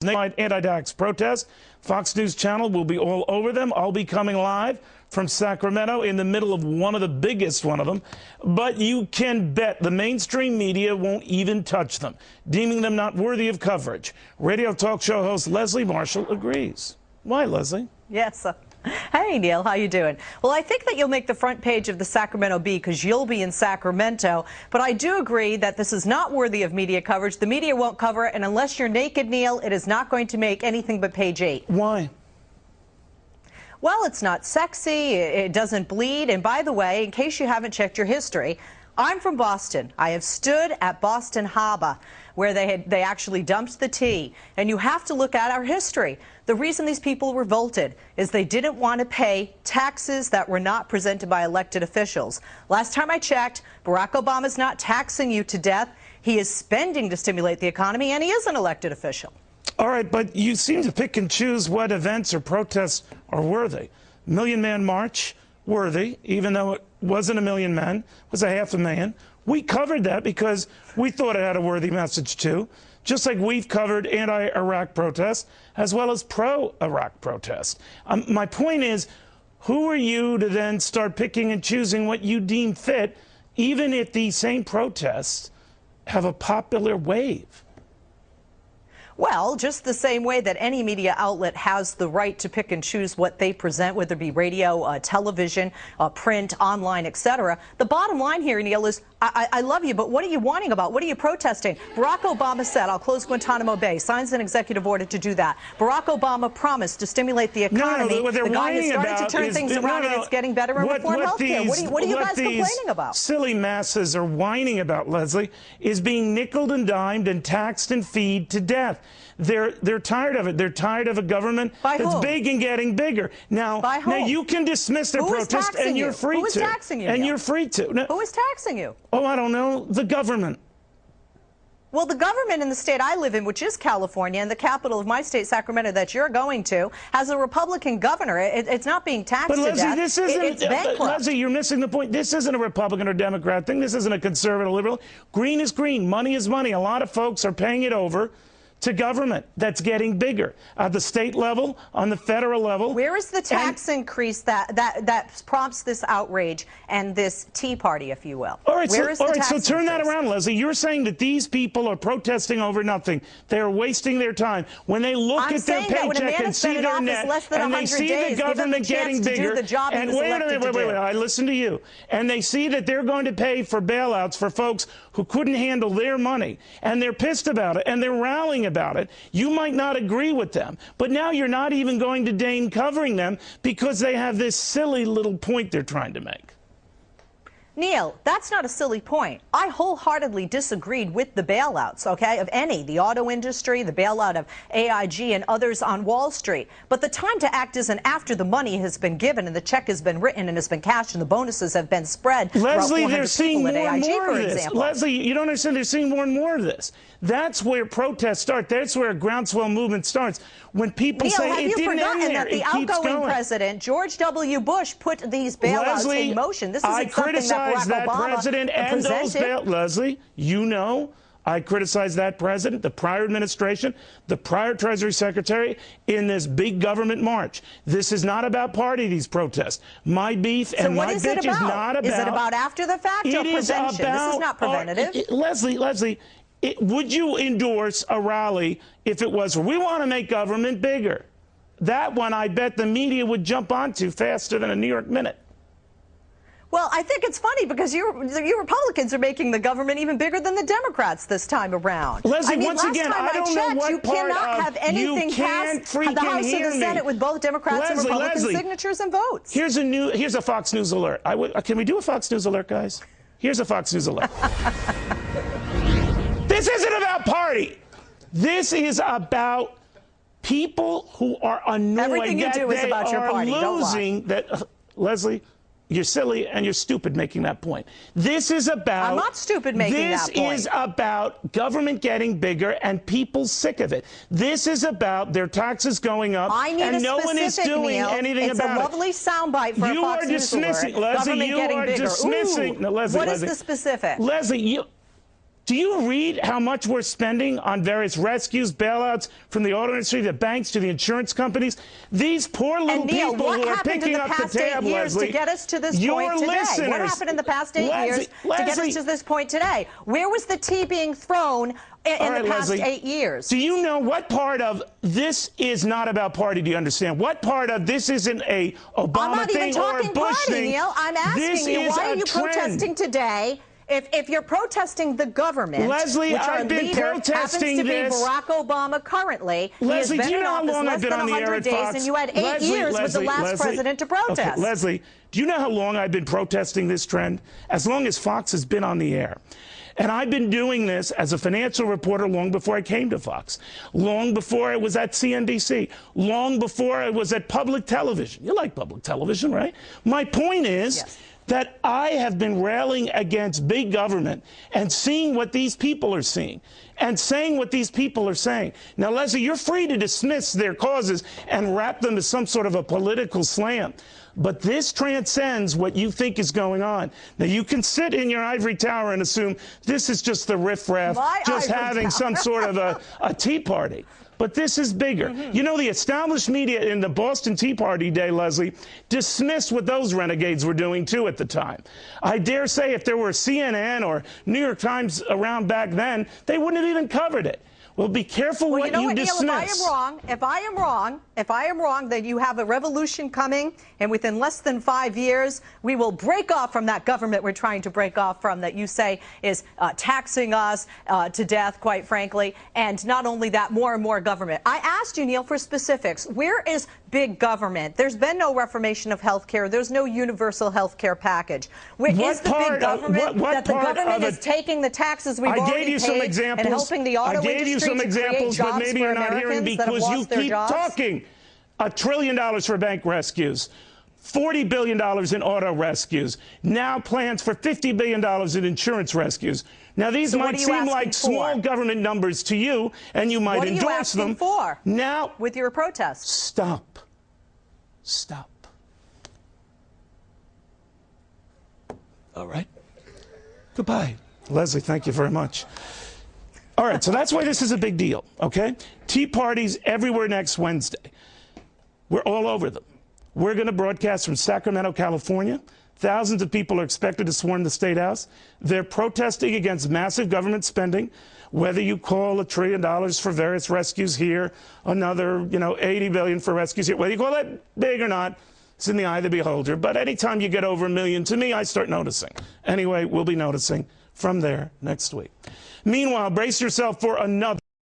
Anti-tax protests. Fox News Channel will be all over them. I'll be coming live from Sacramento in the middle of one of the biggest one of them. But you can bet the mainstream media won't even touch them, deeming them not worthy of coverage. Radio talk show host Leslie Marshall agrees. Why, Leslie? Yes. Hey, Neil, how you doing? Well, I think that you'll make the front page of the Sacramento Bee because you'll be in Sacramento. But I do agree that this is not worthy of media coverage. The media won't cover it, and unless you're naked, Neil, it is not going to make anything but page 8. Why? Well, it's not sexy, it doesn't bleed, and by the way, in case you haven't checked your history, I'm from Boston. I have stood at Boston Harbor, where they actually dumped the tea. And you have to look at our history. The reason these people revolted is they didn't want to pay taxes that were not presented by elected officials. Last time I checked, Barack Obama's not taxing you to death. He is spending to stimulate the economy, and he is an elected official. All right, but you seem to pick and choose what events or protests are worthy. Million Man March, worthy, even though it wasn't a million men, it was a 500,000. We covered that because we thought it had a worthy message too, just like we've covered anti-Iraq protests as well as pro-Iraq protests. My point is, who are you to then start picking and choosing what you deem fit, even if these same protests have a popular wave? Well, just the same way that any media outlet has the right to pick and choose what they present, whether it be radio, television, print, online, etc. The bottom line here, Neil, is I love you, but what are you whining about? What are you protesting? Barack Obama said, I'll close Guantanamo Bay, signs an executive order to do that. Barack Obama promised to stimulate the economy. No, the guy has started to turn things around, and it's getting better and reform health care. What are you guys complaining about? Silly masses are whining about, Leslie, is being nickeled and dimed and taxed and feed to death. They're tired of it. They're tired of a government that's big and getting bigger. Now you can dismiss their protest, and you're free to. Who is taxing you? And you're free to. No. Who is taxing you? Oh, I don't know. The government. Well, the government in the state I live in, which is California, and the capital of my state, Sacramento, that you're going to, has a Republican governor. It's not being taxed to death. This isn't, it's bankrupt. Leslie, you're missing the point. This isn't a Republican or Democrat thing. This isn't a conservative liberal. Green is green. Money is money. A lot of folks are paying it over to government that's getting bigger at the state level, on the federal level. Where is the tax increase that prompts this outrage and this Tea Party, if you will? All right, so turn that around, Leslie. You're saying that these people are protesting over nothing. They're wasting their time. When they look at their paycheck and see their net, and they see the government getting bigger, and wait a minute, I listen to you, and they see that they're going to pay for bailouts for folks who couldn't handle their money, and they're pissed about it, and they're rallying about it. You might not agree with them, but now you're not even going to deign covering them because they have this silly little point they're trying to make. Neil, that's not a silly point. I wholeheartedly disagreed with the bailouts, okay, of the auto industry, the bailout of AIG and others on Wall Street. But the time to act isn't after the money has been given and the check has been written and has been cashed and the bonuses have been spread. Leslie, they're seeing more and more of this. Leslie, you don't understand. They're seeing more and more of this. That's where protests start. That's where a groundswell movement starts. When people say it didn't end there, it keeps going. The outgoing president, George W. Bush, put these bailouts in motion. This isn't something that Barack Obama president and those Leslie, you know, I criticized that president, the prior administration, the prior Treasury Secretary in this big government march. This is not about party, these protests. My beef and my bitch is not about. Is it about after the fact or prevention? This is not preventative. Leslie, would you endorse a rally if it was, we want to make government bigger? That one, I bet the media would jump onto faster than a New York Minute. Well, I think it's funny because you Republicans are making the government even bigger than the Democrats this time around. Leslie, once again, I don't know what you cannot have anything passed the House or the Senate with both Democrats and Republican signatures and votes. Here's a Fox News alert. Can we do a Fox News alert, guys? Here's a Fox News alert. This isn't about party. This is about people who are annoyed Everything you do is about your party. Losing that, Leslie. You're silly and you're stupid making that point. This is about... I'm not stupid making that point. This is about government getting bigger and people sick of it. This is about their taxes going up and no one is doing anything about it. It's a lovely soundbite for a Fox News alert. Leslie, you are dismissing... No, Leslie, what is the specific? Leslie, Do you read how much we're spending on various rescues, bailouts, from the auto industry, the banks, to the insurance companies? These poor little people who are picking up the tab, Leslie, to get us to this point today? What happened in the past 8 years to get us to this point today? Where was the tea being thrown in the past 8 years? Do you know what part of this is not about party? Do you understand? What part of this isn't a Obama thing or a Bush thing? Neil. I'm asking you, why are you protesting today? If you're protesting the government, Leslie, which I've been protesting happens to be Barack Obama currently. Leslie, do you know how long I've been on the air at Fox? And you had 8 years with the last president to protest. Okay, Leslie, do you know how long I've been protesting this trend? As long as Fox has been on the air. And I've been doing this as a financial reporter long before I came to Fox, long before I was at CNBC, long before I was at public television. You like public television, right? My point is, yes, that I have been railing against big government and seeing what these people are seeing and saying what these people are saying. Now, Leslie, you're free to dismiss their causes and wrap them as some sort of a political slam. But this transcends what you think is going on. Now, you can sit in your ivory tower and assume this is just the riffraff, just having some sort of a tea party. But this is bigger. You know, the established media in the Boston Tea Party day, Leslie, dismissed what those renegades were doing, too, at the time. I dare say if there were CNN or New York Times around back then, they wouldn't have even covered it. Well, be careful what you dismiss. Neil, if I am wrong that you have a revolution coming, and within less than 5 years, we will break off from that government we're trying to break off from, that you say is taxing us to death, quite frankly, and not only that, more and more government. I asked you, Neil, for specifics. Where is big government? There's been no reformation of health care. There's no universal health care package. Where is the big government that the government is taking the taxes we've already paid and helping the auto industry some examples, but maybe you're not hearing because you keep talking. $1 trillion for bank rescues, $40 billion in auto rescues, now plans for $50 billion in insurance rescues. Now, these might seem like small government numbers to you, and you might endorse them. What are you asking for now, with your protests? Stop. Stop. All right. Goodbye. Leslie, thank you very much. All right, so that's why this is a big deal, okay? Tea parties everywhere next Wednesday. We're all over them. We're going to broadcast from Sacramento, California. Thousands of people are expected to swarm the State House. They're protesting against massive government spending, whether you call $1 trillion for various rescues here, another, $80 billion for rescues here, whether you call that big or not, it's in the eye of the beholder. But anytime you get over $1 million, to me, I start noticing. Anyway, we'll be noticing from there next week. Meanwhile, brace yourself for another